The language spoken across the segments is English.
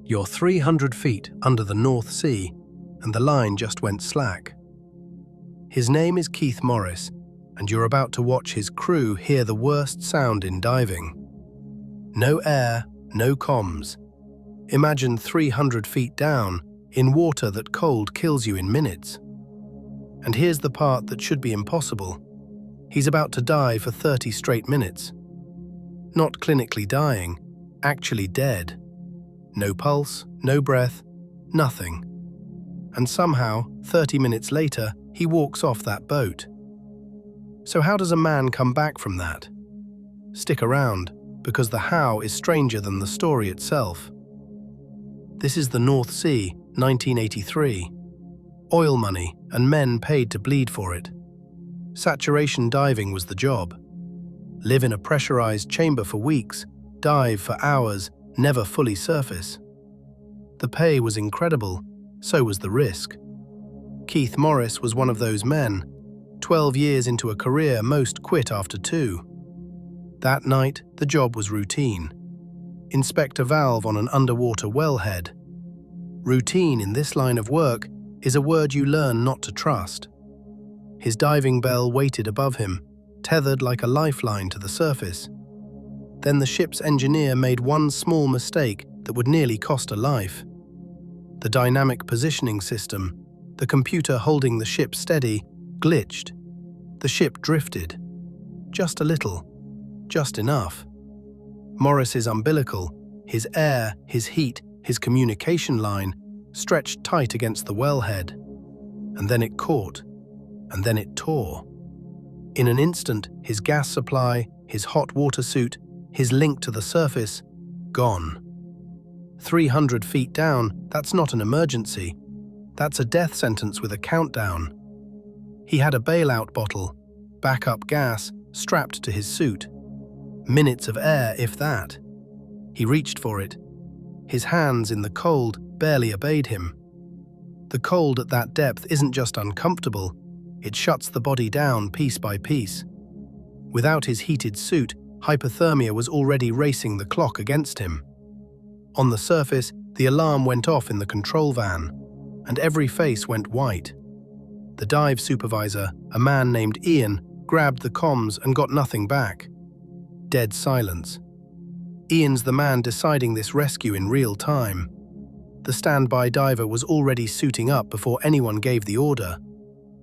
You're 300 feet under the North Sea, and the line just went slack. His name is Keith Morris, and you're about to watch his crew hear the worst sound in diving. No air, no comms. Imagine 300 feet down, in water that cold kills you in minutes. And here's the part that should be impossible. He's about to dive for 30 straight minutes. Not clinically dying, actually dead. No pulse, no breath, nothing. And somehow, 30 minutes later, he walks off that boat. So how does a man come back from that? Stick around, because the how is stranger than the story itself. This is the North Sea, 1983. Oil money and men paid to bleed for it. Saturation diving was the job. Live in a pressurized chamber for weeks, dive for hours, never fully surface. The pay was incredible, so was the risk. Keith Morris was one of those men. 12 years into a career most quit after 2. That night, the job was routine. Inspect a valve on an underwater wellhead. Routine in this line of work is a word you learn not to trust. His diving bell waited above him, tethered like a lifeline to the surface. Then the ship's engineer made one small mistake that would nearly cost a life. The dynamic positioning system, the computer holding the ship steady, glitched. The ship drifted. Just a little. Just enough. Morris's umbilical, his air, his heat, his communication line, stretched tight against the wellhead. And then it caught. And then it tore. In an instant, his gas supply, his hot water suit, his link to the surface, gone. 300 feet down, that's not an emergency. That's a death sentence with a countdown. He had a bailout bottle, backup gas, strapped to his suit. Minutes of air, if that. He reached for it. His hands in the cold barely obeyed him. The cold at that depth isn't just uncomfortable, it shuts the body down piece by piece. Without his heated suit, hypothermia was already racing the clock against him. On the surface, the alarm went off in the control van, and every face went white. The dive supervisor, a man named Ian, grabbed the comms and got nothing back. Dead silence. Ian's the man deciding this rescue in real time. The standby diver was already suiting up before anyone gave the order,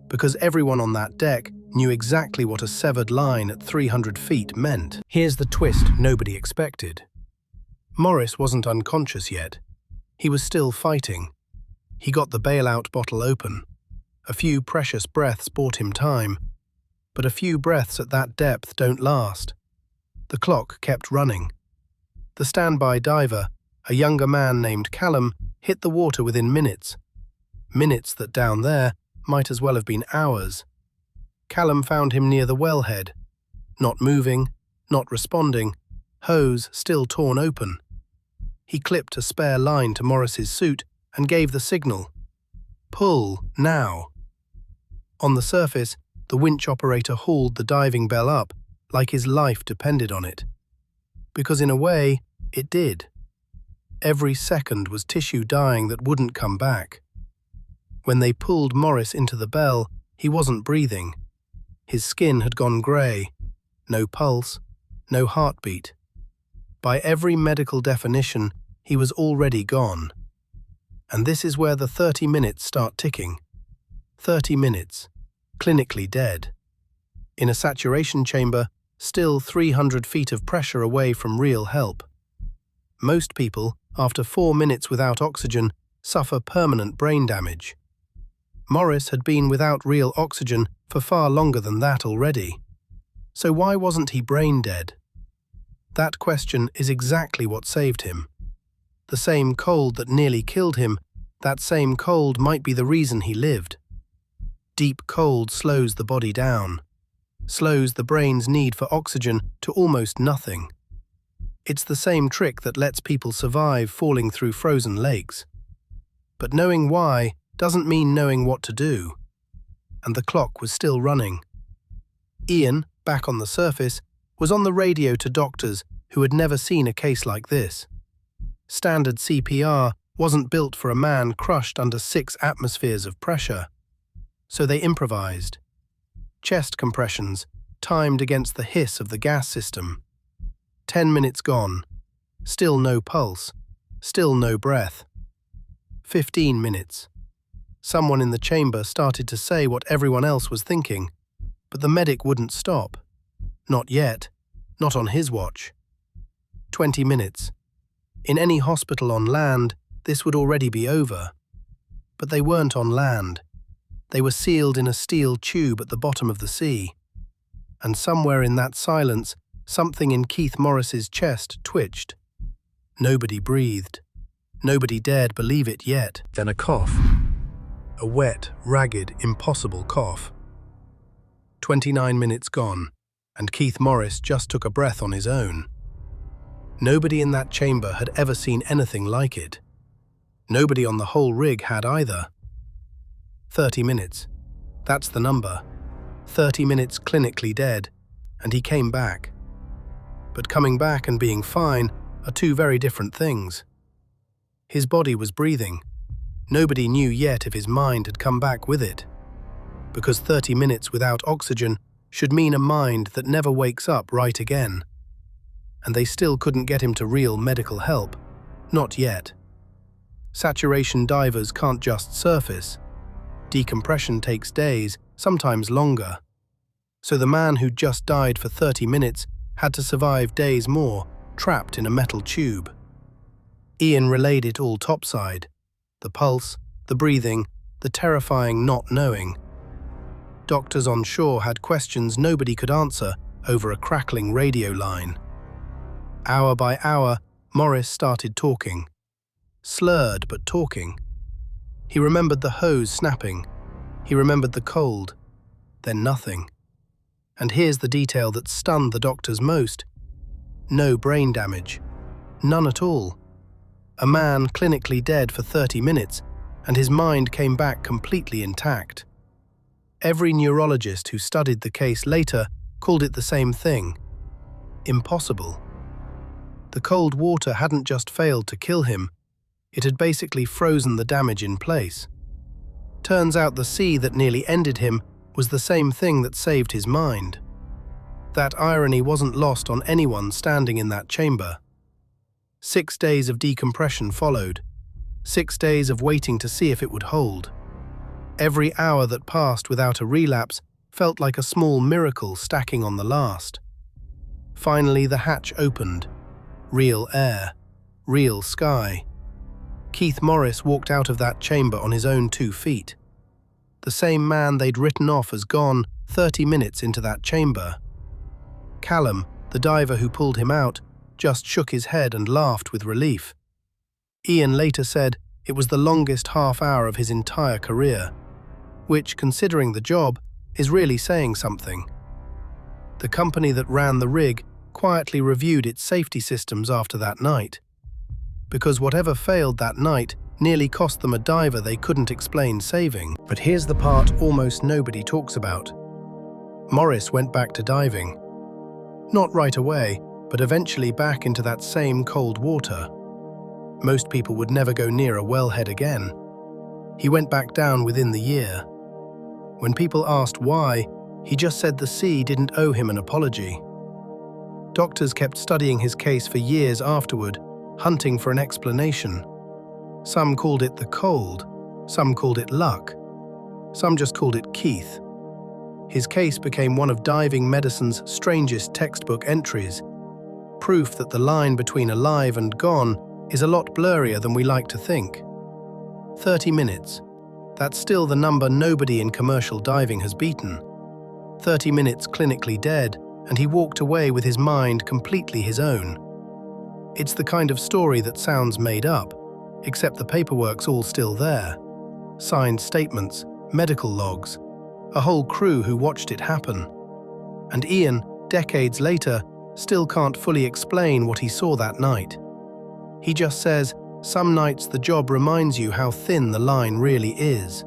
because everyone on that deck knew exactly what a severed line at 300 feet meant. Here's the twist nobody expected. Morris wasn't unconscious yet. He was still fighting. He got the bailout bottle open. A few precious breaths bought him time, but a few breaths at that depth don't last. The clock kept running. The standby diver, a younger man named Callum, hit the water within minutes. Minutes that down there might as well have been hours. Callum found him near the wellhead. Not moving, not responding, hose still torn open. He clipped a spare line to Morris's suit and gave the signal. Pull, now. On the surface, the winch operator hauled the diving bell up like his life depended on it. Because in a way, it did. Every second was tissue dying that wouldn't come back. When they pulled Morris into the bell, he wasn't breathing. His skin had gone grey. No pulse, no heartbeat. By every medical definition, he was already gone. And this is where the 30 minutes start ticking. 30 minutes, clinically dead. In a saturation chamber, still 300 feet of pressure away from real help. Most people, after 4 minutes without oxygen, suffer permanent brain damage. Morris had been without real oxygen for far longer than that already. So why wasn't he brain dead? That question is exactly what saved him. The same cold that nearly killed him, that same cold might be the reason he lived. Deep cold slows the body down, slows the brain's need for oxygen to almost nothing. It's the same trick that lets people survive falling through frozen lakes. But knowing why doesn't mean knowing what to do. And the clock was still running. Ian, back on the surface, was on the radio to doctors who had never seen a case like this. Standard CPR wasn't built for a man crushed under 6 atmospheres of pressure. So they improvised. Chest compressions, timed against the hiss of the gas system. 10 minutes gone. Still no pulse. Still no breath. 15 minutes. Someone in the chamber started to say what everyone else was thinking, but the medic wouldn't stop. Not yet. Not on his watch. 20 minutes. In any hospital on land, this would already be over. But they weren't on land. They were sealed in a steel tube at the bottom of the sea. And somewhere in that silence, something in Keith Morris's chest twitched. Nobody breathed. Nobody dared believe it yet. Then a cough. A wet, ragged, impossible cough. 29 minutes gone, and Keith Morris just took a breath on his own. Nobody in that chamber had ever seen anything like it. Nobody on the whole rig had either. 30 minutes. That's the number. 30 minutes clinically dead, and he came back. But coming back and being fine are two very different things. His body was breathing. Nobody knew yet if his mind had come back with it. Because 30 minutes without oxygen should mean a mind that never wakes up right again. And they still couldn't get him to real medical help. Not yet. Saturation divers can't just surface. Decompression takes days, sometimes longer. So the man who'd just died for 30 minutes had to survive days more, trapped in a metal tube. Ian relayed it all topside. The pulse, the breathing, the terrifying not knowing. Doctors on shore had questions nobody could answer over a crackling radio line. Hour by hour, Morris started talking. Slurred, but talking. He remembered the hose snapping. He remembered the cold. Then nothing. And here's the detail that stunned the doctors most. No brain damage. None at all. A man clinically dead for 30 minutes, and his mind came back completely intact. Every neurologist who studied the case later called it the same thing. Impossible. The cold water hadn't just failed to kill him, it had basically frozen the damage in place. Turns out the sea that nearly ended him was the same thing that saved his mind. That irony wasn't lost on anyone standing in that chamber. 6 days of decompression followed. 6 days of waiting to see if it would hold. Every hour that passed without a relapse felt like a small miracle stacking on the last. Finally, the hatch opened. Real air. Real sky. Keith Morris walked out of that chamber on his own 2 feet. The same man they'd written off as gone 30 minutes into that chamber. Callum, the diver who pulled him out, just shook his head and laughed with relief. Ian later said it was the longest half hour of his entire career, which, considering the job, is really saying something. The company that ran the rig quietly reviewed its safety systems after that night, because whatever failed that night nearly cost them a diver they couldn't explain saving. But here's the part almost nobody talks about. Morris went back to diving. Not right away, but eventually back into that same cold water. Most people would never go near a wellhead again. He went back down within the year. When people asked why, he just said the sea didn't owe him an apology. Doctors kept studying his case for years afterward, hunting for an explanation. Some called it the cold, some called it luck, some just called it Keith. His case became one of diving medicine's strangest textbook entries, proof that the line between alive and gone is a lot blurrier than we like to think. 30 minutes. That's still the number nobody in commercial diving has beaten. 30 minutes clinically dead, and he walked away with his mind completely his own. It's the kind of story that sounds made up, except the paperwork's all still there. Signed statements, medical logs, a whole crew who watched it happen. And Ian, decades later, still can't fully explain what he saw that night. He just says, some nights the job reminds you how thin the line really is.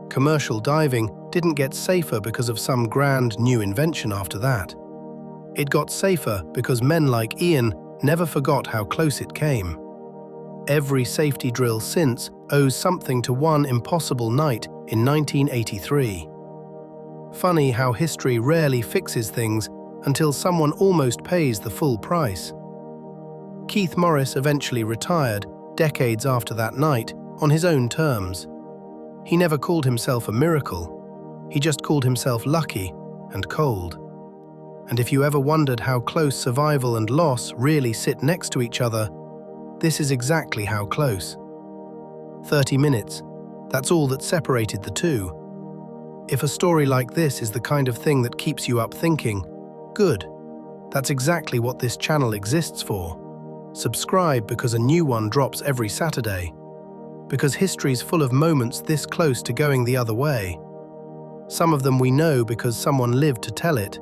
Commercial diving didn't get safer because of some grand new invention after that. It got safer because men like Ian never forgot how close it came. every safety drill since owes something to one impossible night in 1983. Funny how history rarely fixes things until someone almost pays the full price. Keith Morris eventually retired, decades after that night, on his own terms. He never called himself a miracle, he just called himself lucky and cold. And if you ever wondered how close survival and loss really sit next to each other, this is exactly how close. 30 minutes, that's all that separated the two. If a story like this is the kind of thing that keeps you up thinking, good. That's exactly what this channel exists for. Subscribe because a new one drops every Saturday. Because history's full of moments this close to going the other way. Some of them we know because someone lived to tell it.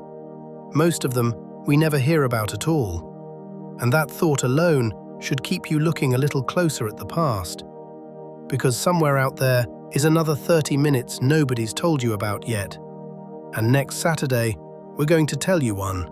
Most of them we never hear about at all. And that thought alone should keep you looking a little closer at the past. Because somewhere out there is another 30 minutes nobody's told you about yet. And next Saturday, we're going to tell you one.